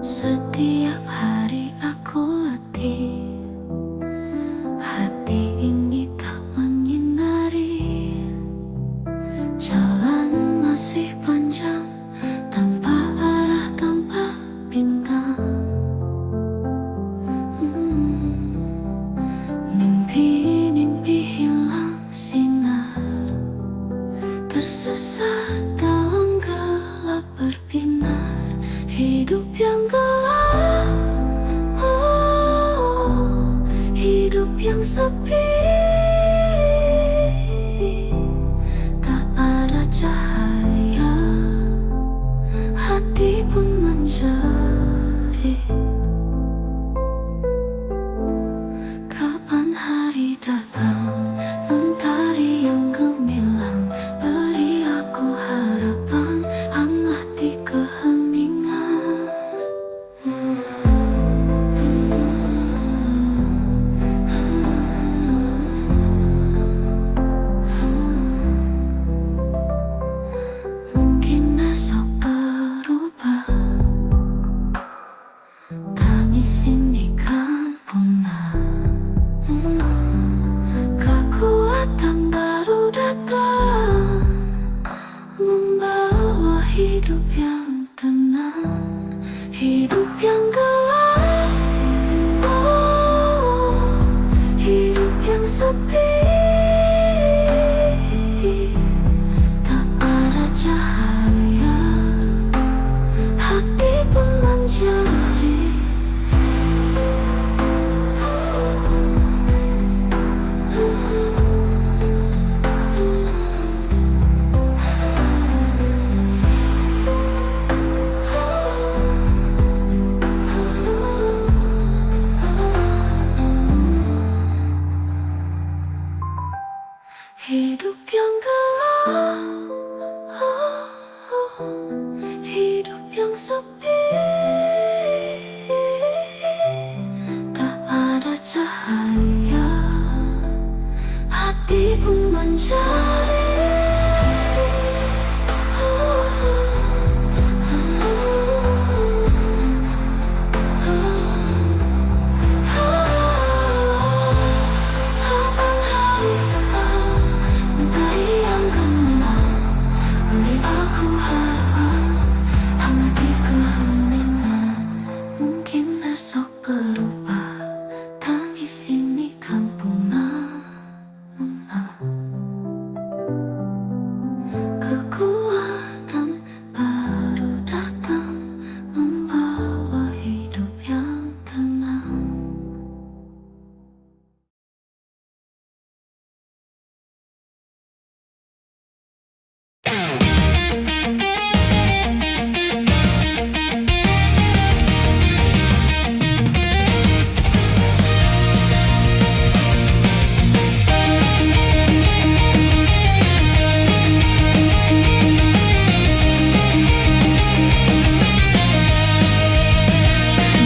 Setiap hari aku letih, hati ini tak menyinari. Jalan masih panjang, tanpa arah, tanpa bintang. Mimpi-mimpi hilang sinar, tersesat dalam gelap berbinar. Hidup yang gelap, oh, hidup yang sepi. Tak ada cahaya, hati pun menjerit. Kapan hari datang, mentari yang gemilang, beri aku harapan, hangat di keheningan. Mungkin esok berubah, tangis ini kan punah. Kekuatan baru datang, membawa hidup yang tenang. Hidup yang gelap, oh, hidup yang sepi. Tak ada cahaya, hati pun menjerit. Hidup yang gelap, oh, hidup yang sepi. Tak ada cahaya, hati pun mencari. Kapan hari datang, mentari yang gemilang, beri aku harapan, hangat di keheningan. Mungkin esok berubah, tangis ini kan punah. Kekuatan baru datang, membawa hidup yang tenang.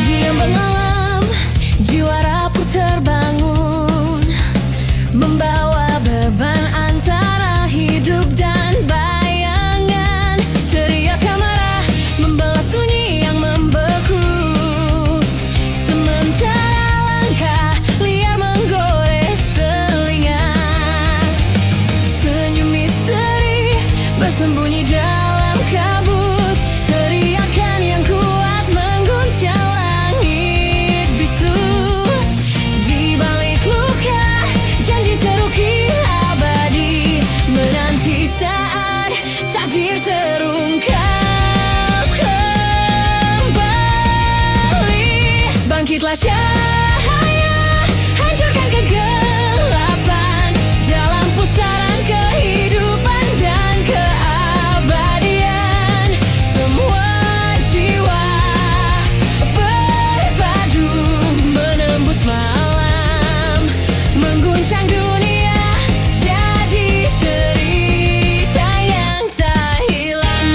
Dia mengalam, jiwa rapuh terbangun, membawa beban antara hidup dan bayangan. Teriak marah, membalas sunyi yang membeku, sementara langkah liar menggores telinga. Senyum misteri bersembunyi dalam kabut, teriakan yang kuat mengguncang langit bisu. Di balik luka, janji terukir abadi, menanti saat takdir terungkap kembali. Bangkitlah cahaya, hancurkan kegelapan, dalam pusaran kehidupan dan keabadian. Semua jiwa berpadu, menembus malam, mengguncang dunia, jadi cerita yang tak hilang.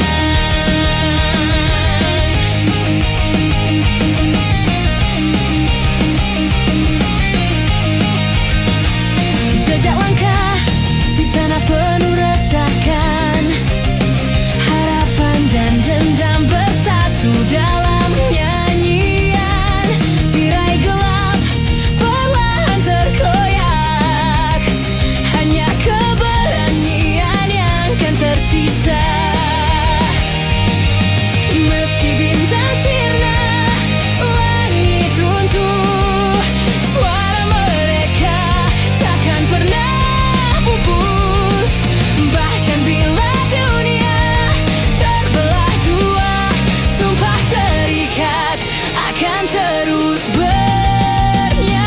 terus bernyala.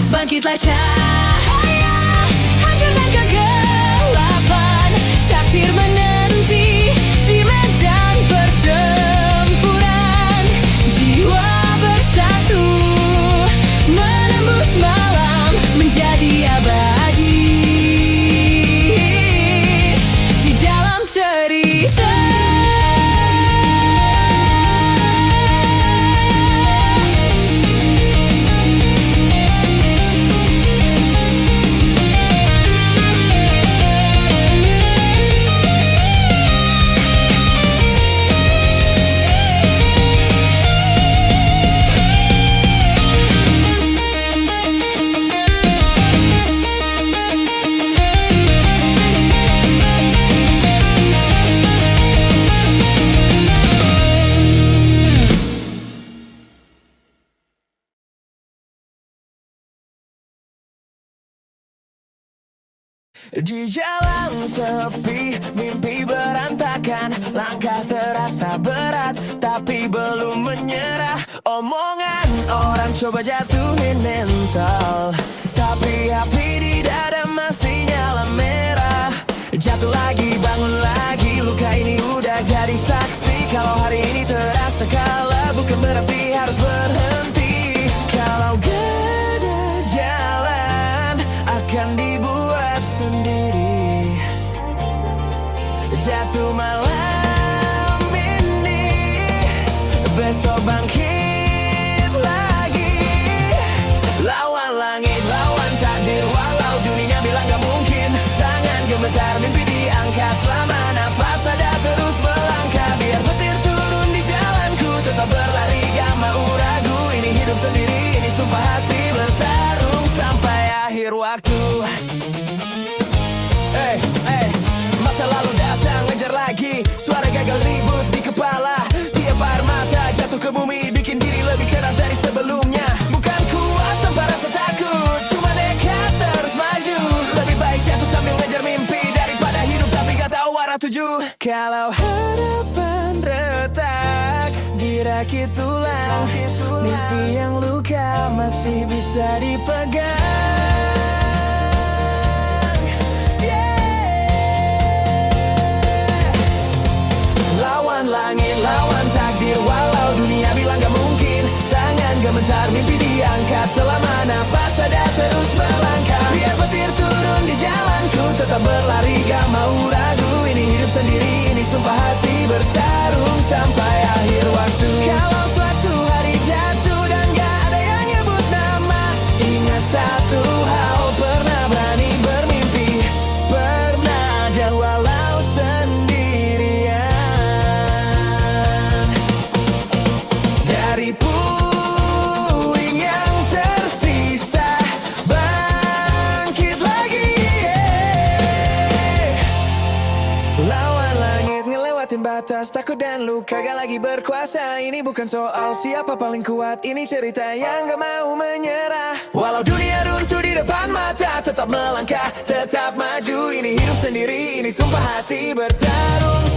Bangkitlah cahaya, hancurkan kegelapan. Takdir menanti di medan pertempuran. Jiwa bersatu menembus malam menjadi abadi di dalam cerita. Di jalan sepi, mimpi berantakan. Langkah terasa berat, tapi belum menyerah. Omongan orang coba jatuhin mental, tapi api di dada masih nyala merah. Jatuh lagi, bangun lagi, luka ini udah jadi saksi. Kalau hari ini terasa kalah, bukan berarti harus berhenti. Kalau gak ada jalan, akan dibuat sendiri. Jatuh malam ini, besok bangkit lagi. Lawan langit, lawan takdir, walau dunia bilang gak mungkin. Tangan gemetar, mimpi diangkat. Selama napas ada terus melangkah. Biar petir turun di jalanku, tetap berlari gak mau ragu. Ini hidup sendiri, ini sumpah hati. Bertarung sampai akhir waktu. Masa lalu datang ngejar lagi. Suara gagal ribut di kepala. Tiap air mata jatuh ke bumi, bikin diri lebih keras dari sebelumnya. Bukan kuat tanpa rasa takut, cuma nekat terus maju. Lebih baik jatuh sambil ngejar mimpi daripada hidup tapi gak tahu arah tuju. Kalau harapan retak, dirakit tulang. Mimpi yang luka masih bisa dipegang. Lawan langit, lawan takdir, walau dunia bilang gak mungkin. Tangan gemetar, mimpi diangkat. Selama napas ada terus melangkah. Biar petir turun di jalanku, tetap berlari gak mau ragu. Ini hidup sendiri, ini sumpah hati. Bertarung sampai akhir waktu. Kalau suatu hari jatuh dan gak ada yang nyebut nama, ingat satu hal, pernah berani bermimpi. Pernah dan walau sendirian. Dari puing yang tersisa, bangkit lagi. Lawan langit, ngelewatin batas. Takut dan luka gak lagi berkuasa. Ini bukan soal siapa paling kuat, ini cerita yang gak mau menyerah. Walau dunia runtuh di depan mata, tetap melangkah, tetap maju. Ini hidup sendiri, ini sumpah hati. Bertarung